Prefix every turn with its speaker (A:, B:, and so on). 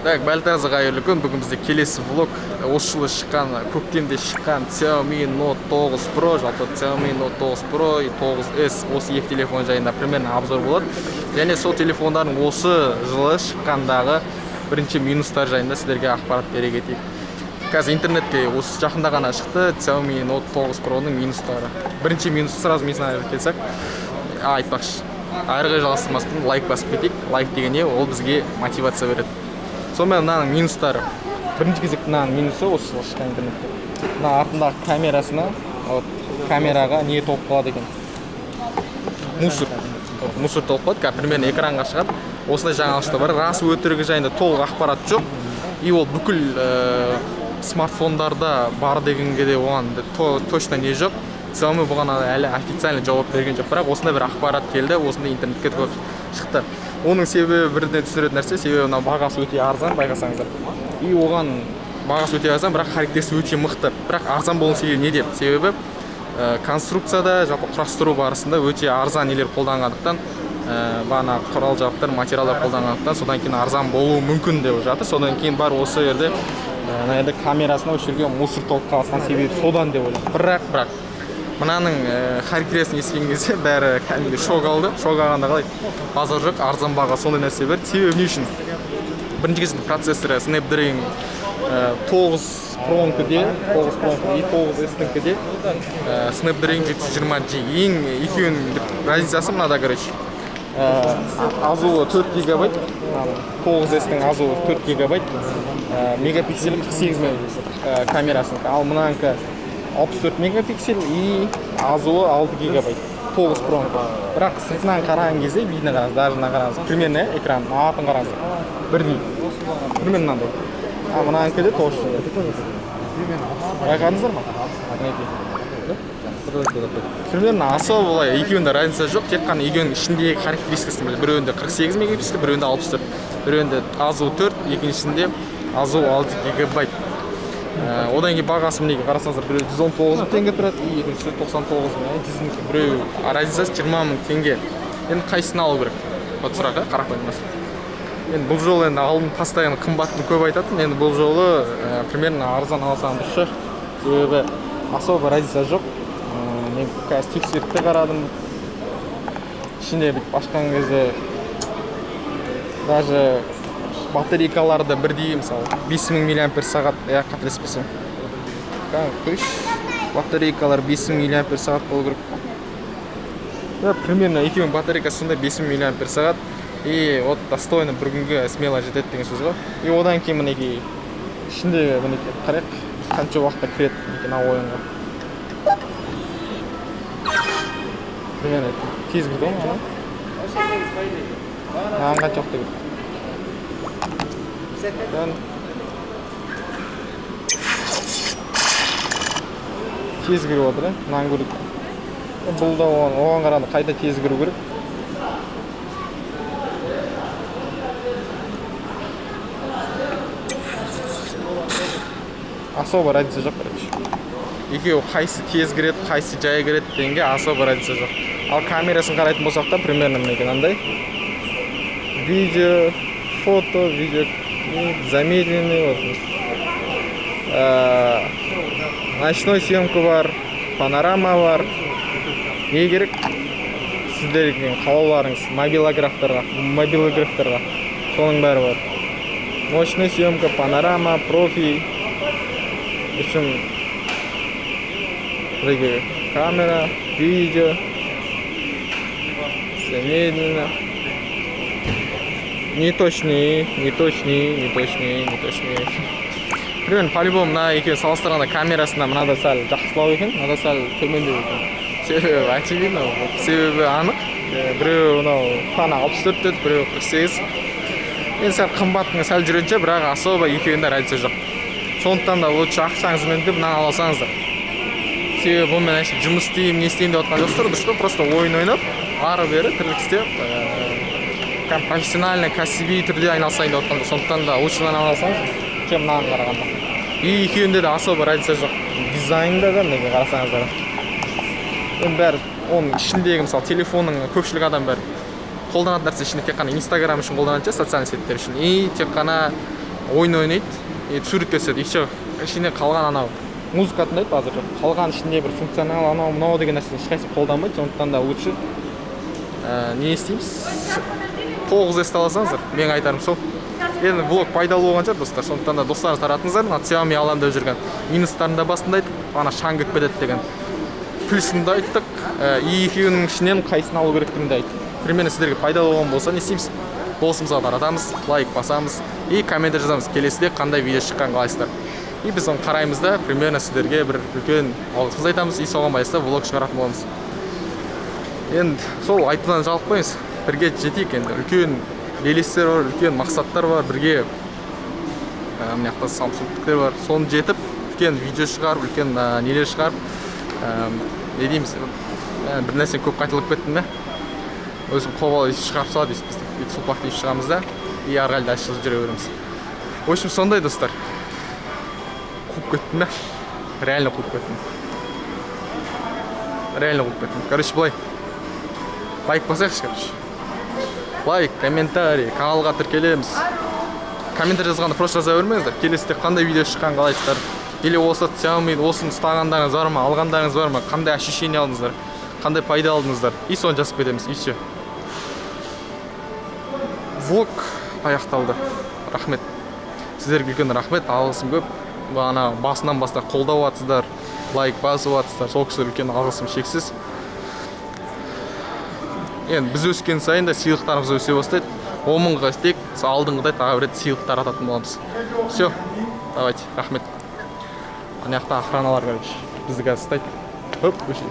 A: Так, бәріңізге қайырлы күн. Бүгін бізде келесі влог осы жылы шыққан, көктемде шыққан Xiaomi Note 9 Pro, жалпы Xiaomi Note 9 Pro и 9s осы екі телефон жайында примерно обзор болады. Және сол телефондардың осы жылы шыққандағы бірінші минустар жайында сіздерге ақпарат бере кетейік. Қазір интернетке осы жақында ғана шықты Xiaomi Note 9 Pro-ның минустары. Бірінші минусы сразу менсін келсек, айтпақшы. Әріге жалғастырмастан лайк басып кетейік. Лайк деген не? Ол бізге мотивация береді. Сонымен мынаның минустары. Бірінші кезекте мынаның минусы осы жылы шыққан интернетте. Мына артындағы камерасына, камераға не толып қалады екен? Мусор толып қалады. Примерно экранға шығады. Осындай жаңалықтар бар. Рас өтірігі жайында толық ақпарат жоқ. И ол бүкіл смартфондарда бар дегенге де оған точно не жоқ. Xiaomi бұған әлі официально жауап берген жоқ, бірақ осындай бір ақпарат келді, осындай интернетке көп шықты. Оның себебі бірден түсіретін нәрсе, себебі мына бағасы өте арзан, байқасаңыздар. И оған бағасы өте арзан, бірақ характеристикасы өте мықты. Бірақ арзан болуының себебі не деп? Себебі конструкцияда, жалпы құрастыру барысында өте арзан нелер қолданғандықтан, бағана құрал-жабдықтар, материалдар қолданғандықтан, содан кейін арзан болуы мүмкін деп жатыр. Содан кейін бар осы жерде камерасына осы жерге мусор толып қалған себебі содан деп ойлаймын. Бірақ мынаның характеристикасын естіген кезде бәрі кәдімгі шок алды. Шок алғанда қалай? Базар жоқ, арзан баға сондай нәрсе бар. Себебі не үшін? Бірінші кезінде процессоры Snapdragon 9 Pro-ңкіде, 9 Pro-ңкіде и 9s-ңкіде Snapdragon 720G. Ең екеуінің разницасы мынада, короче. Азуы 4 гигабайт, 9s-ның азуы 4 гигабайт, мегапиксель 48 мегапиксель камерасының. Ал мынаныңкі 64 мегапиксель и азуы 6 гигабайт. 9 Pro. Бірақ сыртынан қараған кезде бейіне қараңыз, даже қараңыз. Примерно экран, атын қараңыз. Бірдей. Примерно мынандай. А мынаныңкі де тоже. Байқадыңыздар ма? Примерно особо былай екеуінде разница жоқ, тек қана екеуінің ішіндегі характеристикасын біледі. Біреуінде 48 мегапиксель, біреуінде 64. Біреуінде азуы 4, екіншісінде азуы 6 гигабайт. Одан кейін бағасы мінеге қарасаңыздар, біреу 119 мың теңге тұрады, и екіншісі 99 мың, жүзінікі біреу разницасы 20 мың теңге. Енді қайсысын алу керек? Вот сұрақ, қарапайым мәселе. Енді бұл жолы енді алдын постоянно қымбатын көп айтатын, енді бұл жолы примерно арзан алсам дұрыс. Себебі особо разница жоқ. Мен қазір тексеріп те қарадым. Ішінде бүйтіп ашқан кезде даже батарейкаларды бірдей, мысалы 5000 мАч, қателеспесем. Күш батарейкалар 5000 мАч болу керек. Примерно екеуінің батарейкасы сонда 5000 мАч, и вот достойно бір күнге смело жетеді деген сөз ғой. И одан кейін мінекей ішінде мінекей қарайық, қанша уақытта кіреді мына ойынға. Примерно тез кірді ғой. Маған қанша уақытта кірді? Тез кіріп отыр, мынаны көрдік. Бұл да оған қарады, қайта тез кіру керек. Особо разница жоқ, короче. Екеуі қайсы тез кіреді, қайсы жай кіреді дегенге особо разница жоқ. Ал камерасын қарайтын болсақ та примерно мінекей мынандай. Видео, фото, видео замедленный, ночной съемка бар, панорама бар. Не керек? Сіздердің қалауларыңыз мобилографтарға, соның бәрі бар. Ночной съемка, панорама, профи. Үшін камера, видео, замедленно. Неточный. Примерно по-любому мына екеуін салыстырғанда камерасына мынада сәл жақсылау екен, мынада сәл төмендеу екен. Себебі очевидно, себебі анық. Біреу планы 64 деді, біреу 48. Енді сәл қымбаттың сәл жүргенше, бірақ особо екеуінде разница жоқ. Сондықтан да лучше ақшаңыз үнемдеп мынаны алсаңыздар. Себебі бұнымен жұмыс істеймін, не істеймін деп отқан жоқсыздар, дұрыс па? Просто ойын ойнап, ары-бері тірлік істеп, профессионально, кәсіби түрде айналысайын деп отқанда. Сондықтан да лучше мынаны алсаңыз, чем мынаны қарағанда. И екеуінде де особо разница жоқ. Дизайнда да неге қарасаңыздар. Енді бәрі оның ішіндегі, мысалы, телефонның көпшілік адам бәрі қолданатын нәрсе ішінде тек қана Instagram үшін қолданатын, социальный сеттер үшін. И тек қана ойын ойнайды, суретке түседі. Еще ішіне қалған анау музыка тыңдайды азыр. Қалған ішінде бір функционал анау мынау деген нәрсені ешқайсы қолданбайды. Сондықтан да лучше не істейміз? 9S аласаңыздар, мен айтарым сол. Енді блог пайдалы болған шығар достар. Сондықтан да достарыңыз таратыңыздар. Xiaomi алам деп жүрген минустарын да басында айттық, ана шаң кетіп кетеді деген. Плюсын да айттық, екеуінің ішінен қайсысын алу керектігін айттық. Примерно сіздерге пайдалы болған болса, не істейміз? Досымызға таратамыз, лайк басамыз и коммент жазамыз. Келесіде қандай видео шыққан қалайсыздар. И біз оны қараймыз да, примерно сіздерге бір үлкен алғысымызды айтамыз, и соған байланысты влог шығаратын боламыз. Енді сол айтудан жалықпаймыз. Бірге жетейік енді. Үлкен белестер бар, үлкен мақсаттар бар, бірге мына жақта Samsung-тіктер бар. Соны жетіп, үлкен видео шығарып, үлкен нелер шығарып, не дейміз, бір нәрсе көп қайталап кеттім бе? Өзім қобал шығарып салады дейсіз, біз сұлпақ дейіп шығамыз да, и арғалда шығып жүре береміз. В общем, сондай достар. Қуып кеттім бе? Реально қуып кеттім. Реально қуып кеттім. Короче, былай. Лайк басайықшы, короче. Лайк, комментарий, каналға тіркелеміз. Комментарий жазғанда просто жаза бермеңіздер. Келесіде қандай видео шыққан қалайсыздар. Или осы Xiaomi осын ұстағандарыңыз бар ма, алғандарыңыз бар ма, қандай ощущение алдыңыздар, қандай пайда алдыңыздар. И соны жазып кетеміз, и все. Влог аяқталды. Рахмет. Сіздерге үлкен рахмет, алғысым көп. Ана басынан бастап қолдап жатсыздар, лайк басып жатсыздар. Сол кісілер үлкен алғысым шексіз. Енді біз өскен сайын да сыйлықтарымыз өсе бастайды. 10 мыңға тек алдыңғыдай тағы бір рет сыйлықтар ататын боламыз. Все, давайте, рахмет. Ана жақта охраналар, короче, бізді қазір ұстайды. Хоп,